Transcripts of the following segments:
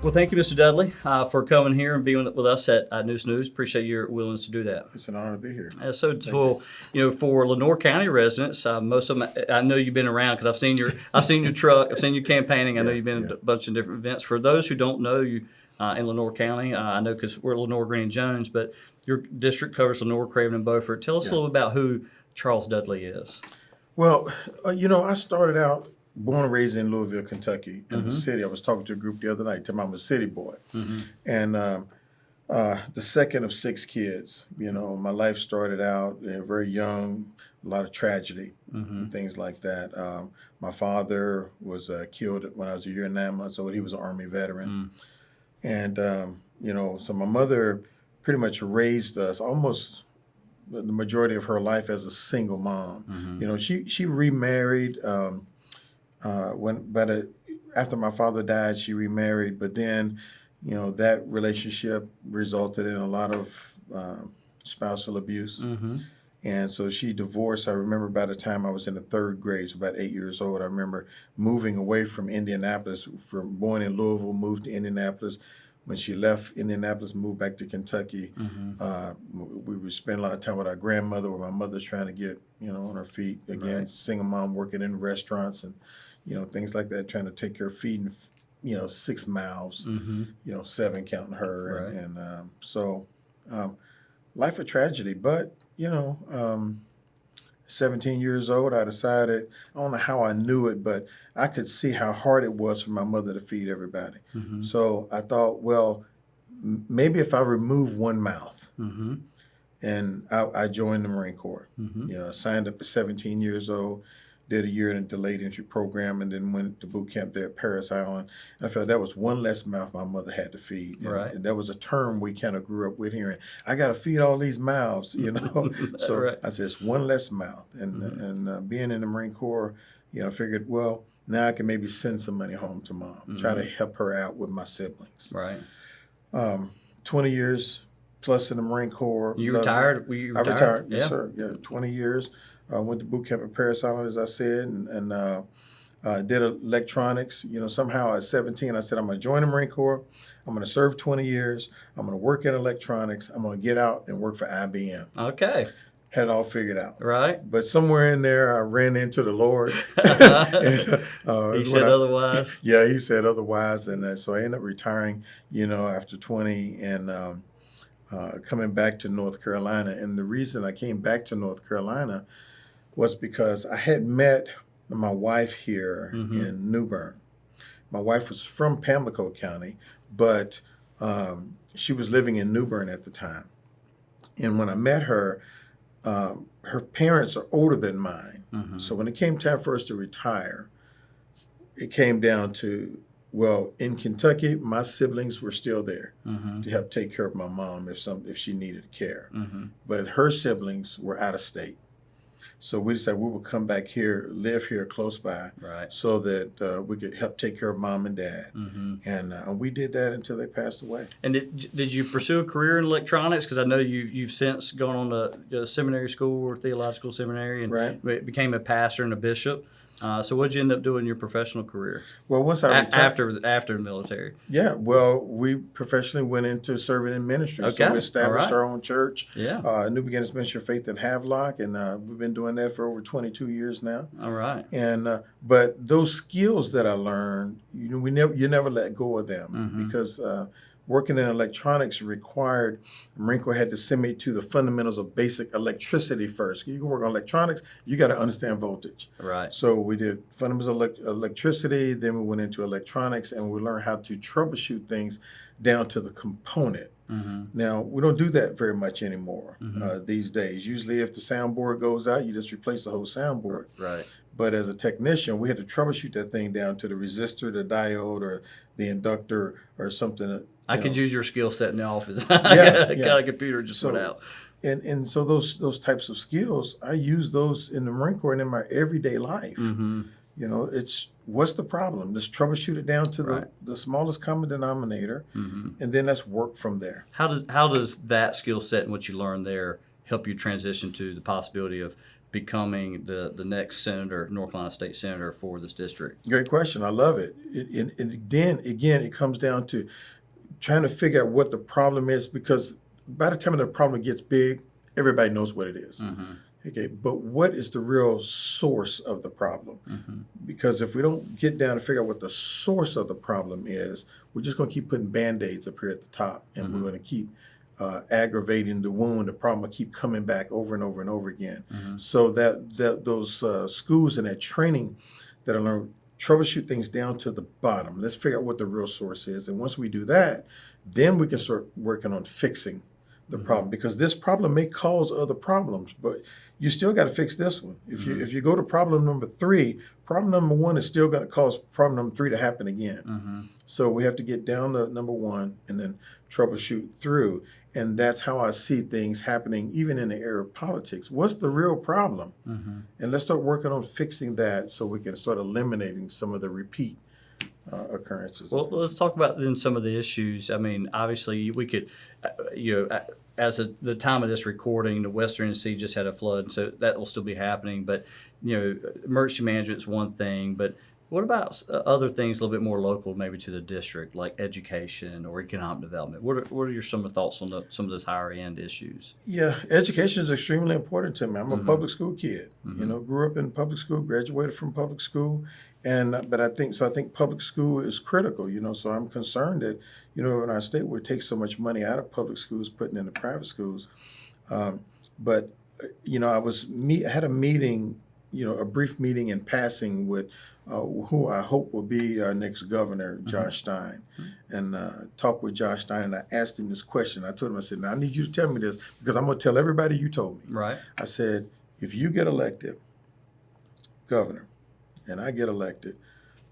Well, thank you, Mr. Dudley, for coming here and being with us at News. Appreciate your willingness to do that. It's an honor to be here. For Lenoir County residents, most of them, I know you've been around because I've seen your truck, I've seen you campaigning. I know you've been at a bunch of different events. For those who don't know you in Lenoir County, I know because we're Lenoir, Green, and Jones, but your district covers Lenoir, Craven, and Beaufort. Tell us a little about who Charles Dudley is. Well, I started out born and raised in Louisville, Kentucky, in the city. I was talking to a group the other night, telling them I'm a city boy. And the second of 6 kids. My life started out very young, a lot of tragedy, and things like that. My father was killed when I was a year and 9 months old. He was an Army veteran. And, so my mother pretty much raised us almost the majority of her life as a single mom. She remarried after my father died. She remarried, but then that relationship resulted in a lot of spousal abuse. And so she divorced. I remember by the time I was in the 3rd grade, so about 8 years old, I remember moving away from Indianapolis, from born in Louisville, moved to Indianapolis. When she left Indianapolis, moved back to Kentucky, we would spend a lot of time with our grandmother, where my mother's trying to get, on her feet again, Right. single mom working in restaurants and, things like that, trying to take care of feeding, 6 mouths, 7 counting her. Right. And so life of tragedy. But, 17 years old, I decided, I don't know how I knew it, but I could see how hard it was for my mother to feed everybody. So I thought, well, maybe if I remove one mouth, and I joined the Marine Corps. I signed up at 17 years old, did a year in a delayed entry program, and then went to boot camp there at Parris Island. And I felt that was one less mouth my mother had to feed. And that was a term we kind of grew up with hearing. I got to feed all these mouths, So Right. I said, it's one less mouth. And being in the Marine Corps, I figured, well, now I can maybe send some money home to mom, try to help her out with my siblings. Right. 20 years plus in the Marine Corps. You Loved it. retired? Were you I retired? retired, yes, sir. Yeah, 20 years. Went to boot camp at Parris Island, as I said, and did electronics. Somehow at 17, I said, I'm going to join the Marine Corps. I'm going to serve 20 years. I'm going to work in electronics. I'm going to get out and work for IBM. Okay. Had it all figured out. Right. But somewhere in there, I ran into the Lord. He said otherwise. Yeah, he said otherwise. And so I ended up retiring, after 20 and coming back to North Carolina. And the reason I came back to North Carolina was because I had met my wife here in New Bern. My wife was from Pamlico County, but she was living in New Bern at the time. And when I met her, her parents are older than mine. So when it came time for us to retire, it came down to, well, in Kentucky, my siblings were still there to help take care of my mom if she needed care. But her siblings were out of state. So we decided we would come back here, live here close by, Right. so that we could help take care of mom and dad. And we did that until they passed away. And did you pursue a career in electronics? Because I know you've since gone on to seminary school or theological seminary and became a pastor and a bishop. So what did you end up doing in your professional career? Well, once I retired, after the military. Yeah, well, we professionally went into serving in ministry. Okay. So we established All right. our own church, Yeah. New Beginnings Ministry of Faith in Havelock, and we've been doing that for over 22 years now. All right. And but those skills that I learned, you never let go of them because working in electronics required, Marine Corps had to send me to the fundamentals of basic electricity first. You can work on electronics, you got to understand voltage. Right. So we did fundamentals of electricity, then we went into electronics, and we learned how to troubleshoot things down to the component. Now, we don't do that very much anymore these days. Usually if the soundboard goes out, you just replace the whole soundboard. Right. But as a technician, we had to troubleshoot that thing down to the resistor, the diode, or the inductor, or something. I could use your skill set in the office. Yeah. Got a computer just went out. And so those types of skills, I use those in the Marine Corps and in my everyday life. It's what's the problem? Let's troubleshoot it down to the smallest common denominator, and then let's work from there. How does that skill set and what you learned there help you transition to the possibility of becoming the next senator, North Carolina state senator for this district? Great question. I love it. And then again, it comes down to trying to figure out what the problem is, because by the time the problem gets big, everybody knows what it is. Okay, but what is the real source of the problem? Because if we don't get down and figure out what the source of the problem is, we're just going to keep putting Band-Aids up here at the top, and we're going to keep aggravating the wound. The problem will keep coming back over and over and over again. So those schools and that training that are learned, troubleshoot things down to the bottom. Let's figure out what the real source is. And once we do that, then we can start working on fixing the problem, because this problem may cause other problems, but you still got to fix this one. If you go to problem number 3, problem number 1 is still going to cause problem number 3 to happen again. So we have to get down to number 1 and then troubleshoot through. And that's how I see things happening, even in the area of politics. What's the real problem? And let's start working on fixing that, so we can start eliminating some of the repeat occurrences. Well, let's talk about then some of the issues. I mean, obviously, we could, as of the time of this recording, the Western Tennessee just had a flood, so that will still be happening. But, emergency management is one thing, but what about other things a little bit more local, maybe to the district, like education or economic development? What are your some of the thoughts on some of those higher end issues? Yeah, education is extremely important to me. I'm a public school kid. Grew up in public school, graduated from public school, but I think public school is critical. So I'm concerned that in our state we take so much money out of public schools, putting into private schools. But I had a meeting, a brief meeting in passing with who I hope will be our next governor, Josh Stein, and talked with Josh Stein, and I asked him this question. I told him, I said, now I need you to tell me this, because I'm going to tell everybody you told me. Right. I said, if you get elected governor and I get elected,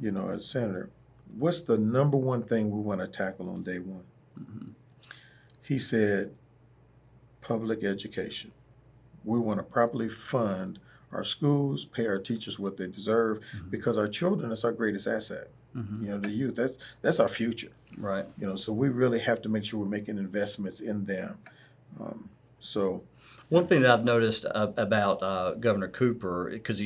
as senator, what's the number one thing we want to tackle on day one? He said, public education. We want to properly fund our schools, pay our teachers what they deserve, because our children is our greatest asset. The youth, that's our future. Right. So we really have to make sure we're making investments in them. One thing that I've noticed about Governor Cooper, because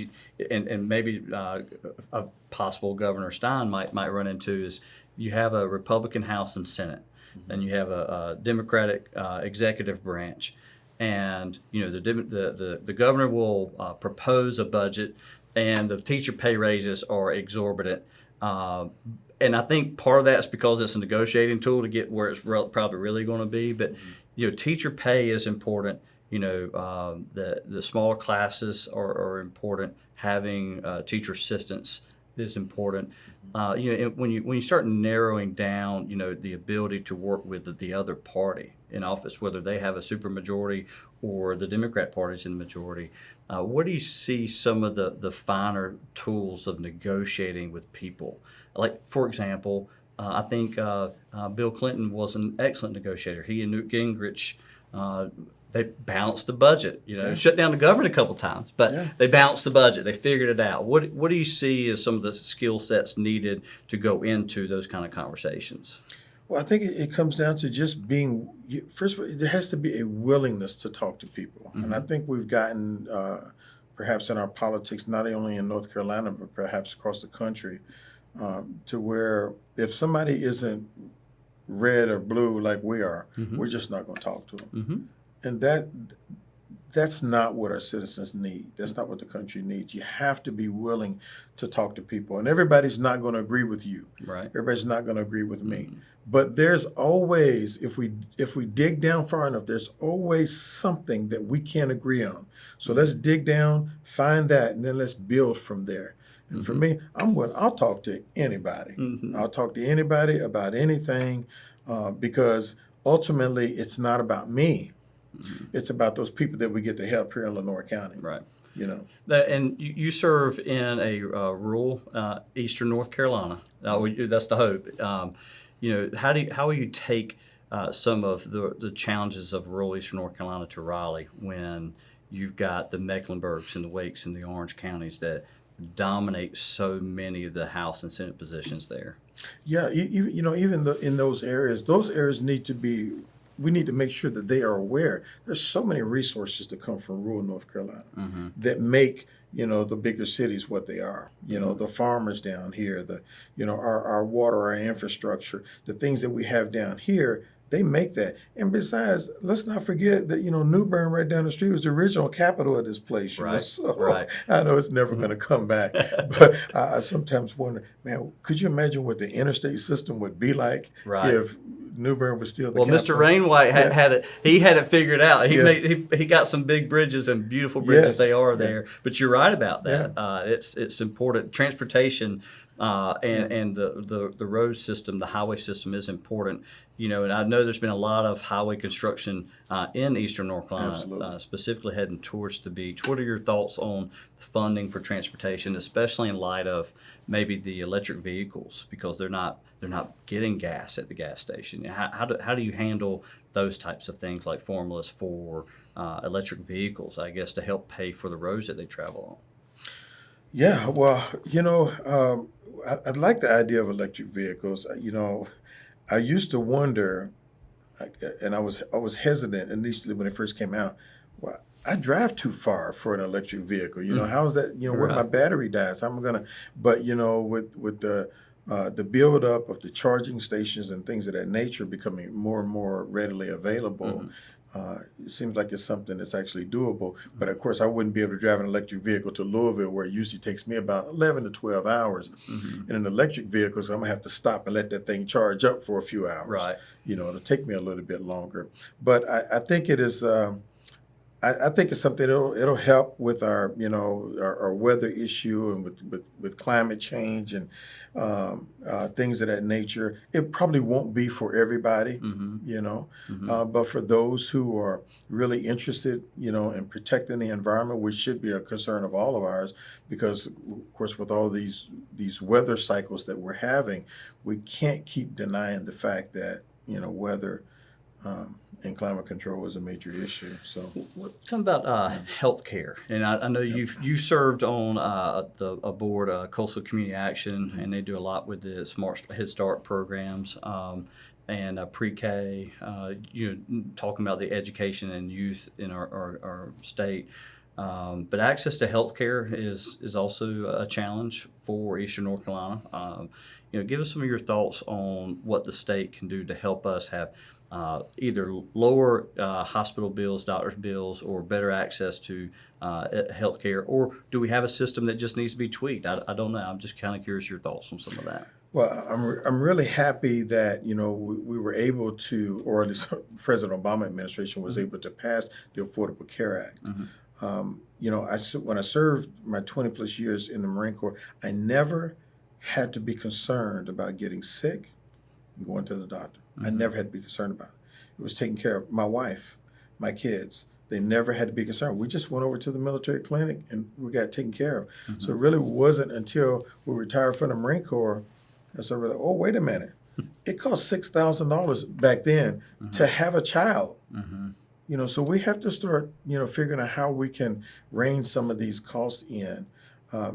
and maybe a possible Governor Stein might run into, is you have a Republican House and Senate, and you have a Democratic executive branch. And the governor will propose a budget, and the teacher pay raises are exorbitant. And I think part of that's because it's a negotiating tool to get where it's probably really going to be. But teacher pay is important. The smaller classes are important. Having teacher assistants is important. And when you start narrowing down, the ability to work with the other party in office, whether they have a supermajority or the Democrat Party's in the majority, what do you see some of the finer tools of negotiating with people? Like, for example, I think Bill Clinton was an excellent negotiator. He and Newt Gingrich, they balanced the budget. Shut down the government a couple times, but they balanced the budget. They figured it out. What do you see as some of the skill sets needed to go into those kind of conversations? Well, I think it comes down to just being, first of all, there has to be a willingness to talk to people. And I think we've gotten, perhaps in our politics, not only in North Carolina, but perhaps across the country, to where if somebody isn't red or blue like we are, we're just not going to talk to them. And that's not what our citizens need. That's not what the country needs. You have to be willing to talk to people. And everybody's not going to agree with you. Right. Everybody's not going to agree with me. But there's always, if we dig down far enough, there's always something that we can't agree on. So let's dig down, find that, and then let's build from there. And for me, I'll talk to anybody. I'll talk to anybody about anything, because ultimately it's not about me. It's about those people that we get to help here in Lenoir County. Right. And you serve in a rural eastern North Carolina. That's the hope. How will you take some of the challenges of rural eastern North Carolina to Raleigh when you've got the Mecklenburgs and the Wakes and the Orange counties that dominate so many of the House and Senate positions there? Yeah, even in those areas need to be we need to make sure that they are aware. There's so many resources that come from rural North Carolina that make, the bigger cities what they are. The farmers down here, our water, our infrastructure, the things that we have down here, they make that. And besides, let's not forget that, New Bern right down the street was the original capital of this place. Right. So Right. I know it's never going to come back. But I sometimes wonder, man, could you imagine what the interstate system would be like if New Bern was still the Well, capital? Mr. Rainwhite had it. He had it figured out. He got some big bridges and beautiful bridges. They are there. But you're right about that. It's important. Transportation and the road system, the highway system is important. And I know there's been a lot of highway construction in Eastern North Carolina, specifically heading towards the beach. What are your thoughts on funding for transportation, especially in light of maybe the electric vehicles, because they're not getting gas at the gas station? How do you handle those types of things like formulas for electric vehicles, I guess, to help pay for the roads that they travel on? Yeah, well, I like the idea of electric vehicles. I used to wonder, and I was hesitant initially when it first came out. Well, I drive too far for an electric vehicle. How is that? What if my battery dies? How am I gonna? But with the build up of the charging stations and things of that nature becoming more and more readily available. It seems like it's something that's actually doable. But of course, I wouldn't be able to drive an electric vehicle to Louisville, where it usually takes me about 11 to 12 hours. In an electric vehicle, so I'm going to have to stop and let that thing charge up for a few hours. Right. It'll take me a little bit longer. But I think it is. I think it's something it'll help with our our weather issue and with climate change and things of that nature. It probably won't be for everybody, but for those who are really interested, in protecting the environment, which should be a concern of all of ours, because of course with all these weather cycles that we're having, we can't keep denying the fact that weather and climate control is a major issue. So, talking about health care, and I know you served on a board, Coastal Community Action, and they do a lot with the Smart Head Start programs and pre-K. Talking about the education and youth in our state. But access to health care is also a challenge for Eastern North Carolina. Give us some of your thoughts on what the state can do to help us have either lower hospital bills, doctor's bills, or better access to health care, or do we have a system that just needs to be tweaked? I don't know. I'm just kind of curious your thoughts on some of that. Well, I'm really happy that we were able to, or at least President Obama administration was able to pass the Affordable Care Act. When I served my 20 plus years in the Marine Corps, I never had to be concerned about getting sick and going to the doctor. I never had to be concerned about it. It was taken care of. My wife, my kids, they never had to be concerned. We just went over to the military clinic and we got taken care of. So it really wasn't until we retired from the Marine Corps, and so we're like, oh, wait a minute. It cost $6,000 back then to have a child. So we have to start, figuring out how we can rein some of these costs in.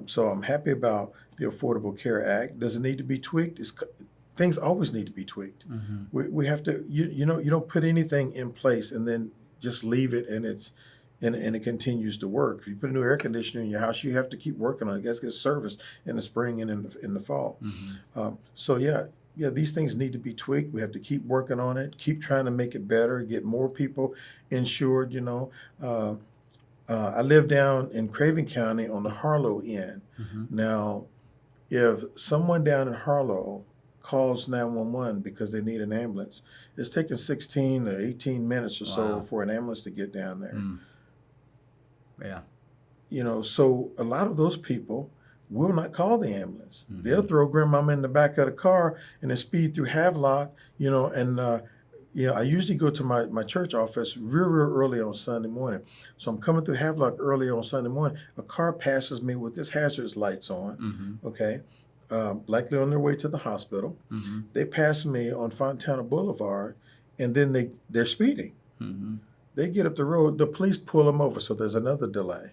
So I'm happy about the Affordable Care Act. Does it need to be tweaked? Things always need to be tweaked. We have to, you don't put anything in place and then just leave it and it continues to work. If you put a new air conditioner in your house, you have to keep working on it. It gets serviced in the spring and in the fall. These things need to be tweaked. We have to keep working on it, keep trying to make it better, get more people insured. I live down in Craven County on the Harlow end. Now, if someone down in Harlow calls 911 because they need an ambulance, it's taking 16 to 18 minutes or so for an ambulance to get down there. So a lot of those people will not call the ambulance. They'll throw grandmama in the back of the car and then speed through Havelock, I usually go to my church office real early on Sunday morning. So I'm coming through Havelock early on Sunday morning. A car passes me with its hazards lights on, okay? Likely on their way to the hospital. They pass me on Fontana Boulevard, and then they're speeding. They get up the road, the police pull them over, so there's another delay.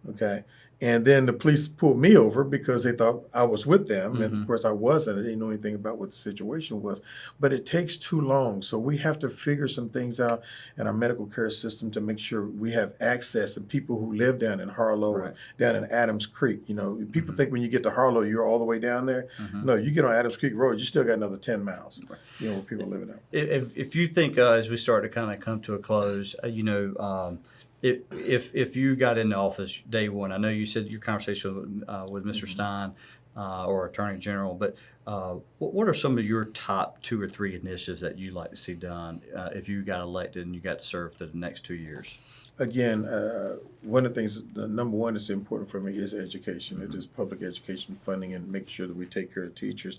Okay, And then the police pulled me over because they thought I was with them. And of course I wasn't. I didn't know anything about what the situation was. But it takes too long. So we have to figure some things out in our medical care system to make sure we have access, and people who live down in Harlow, Right. down in Adams Creek. You know, people think when you get to Harlow, you're all the way down there. No, you get on Adams Creek Road, you still got another 10 miles, you know, where people living out. If you think, as we start to kind of come to a close, if you got into office day one, I know you said your conversation with Mr. Stein, or Attorney General, but what are some of your top 2 or 3 initiatives that you'd like to see done if you got elected and you got to serve for the next 2 years? Again, one of the things, the number one that's important for me is education. It is public education funding and making sure that we take care of teachers.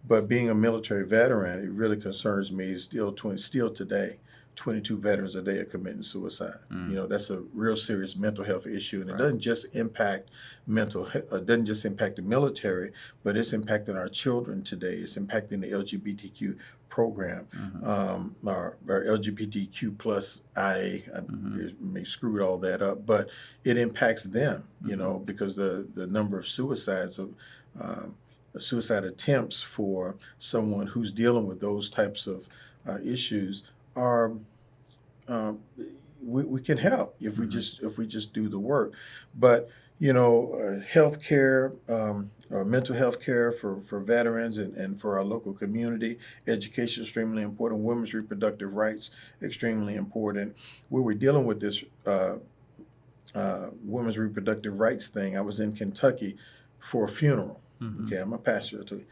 But being a military veteran, it really concerns me still today. 22 veterans a day are committing suicide. You know, that's a real serious mental health issue, and it doesn't just impact doesn't just impact the military, but it's impacting our children today. It's impacting the LGBTQ program, our LGBTQ plus IA. I may screwed all that up, but it impacts them. You know, because the number of suicides of suicide attempts for someone who's dealing with those types of issues are we can help if we just do the work. But you know, health care, or mental health care for veterans and for our local community, education extremely important. Women's reproductive rights extremely important. We were dealing with this women's reproductive rights thing. I was in Kentucky for a funeral. Okay, I'm a pastor too.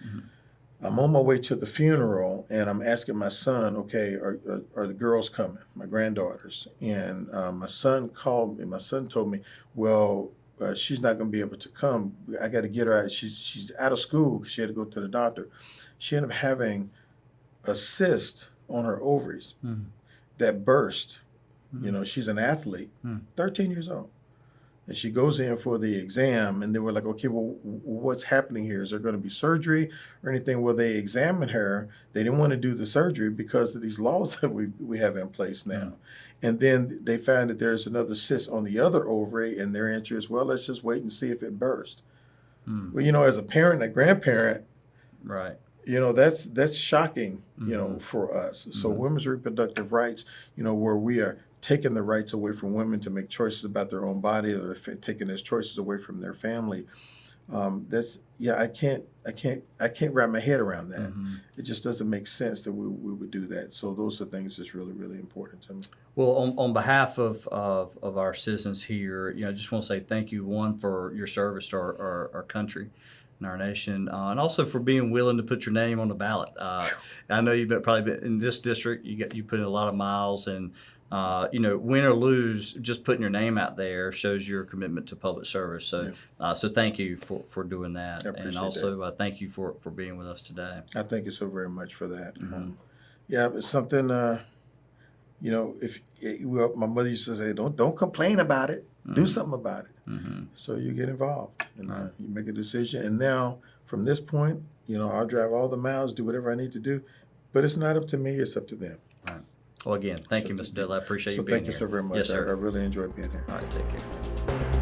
I'm on my way to the funeral, and I'm asking my son, okay, are the girls coming, my granddaughters? And my son called me. My son told me, well, she's not going to be able to come. I got to get her out. She's out of school because she had to go to the doctor. She ended up having a cyst on her ovaries that burst. You know, she's an athlete, 13 years old. And she goes in for the exam, and they were like, okay, well, what's happening here? Is there going to be surgery or anything? Well, they examined her. They didn't want to do the surgery because of these laws that we have in place now. And then they found that there's another cyst on the other ovary, and their answer is, well, let's just wait and see if it burst. Well, you know, as a parent, a grandparent, right, you know, that's shocking, you know, for us. So women's reproductive rights, you know, where we are taking the rights away from women to make choices about their own body, or taking those choices away from their family. I can't wrap my head around that. It just doesn't make sense that we would do that. So those are things that's really, really important to me. Well, on behalf of our citizens here, you know, I just want to say thank you, one, for your service to our country and our nation, and also for being willing to put your name on the ballot. I know you've probably been in this district. You put in a lot of miles, and you know, win or lose, just putting your name out there shows your commitment to public service. So, so thank you for doing that, and also thank you for being with us today. I thank you so very much for that. It's something. You know, my mother used to say, don't complain about it. Do something about it. So you get involved, and you make a decision. And now, from this point, you know, I'll drive all the miles, do whatever I need to do, but it's not up to me; it's up to them. Well, again, thank you, Mr. Dudley. I appreciate you being here. Thank you so very much. Yes, sir. I really enjoyed being here. All right, take care.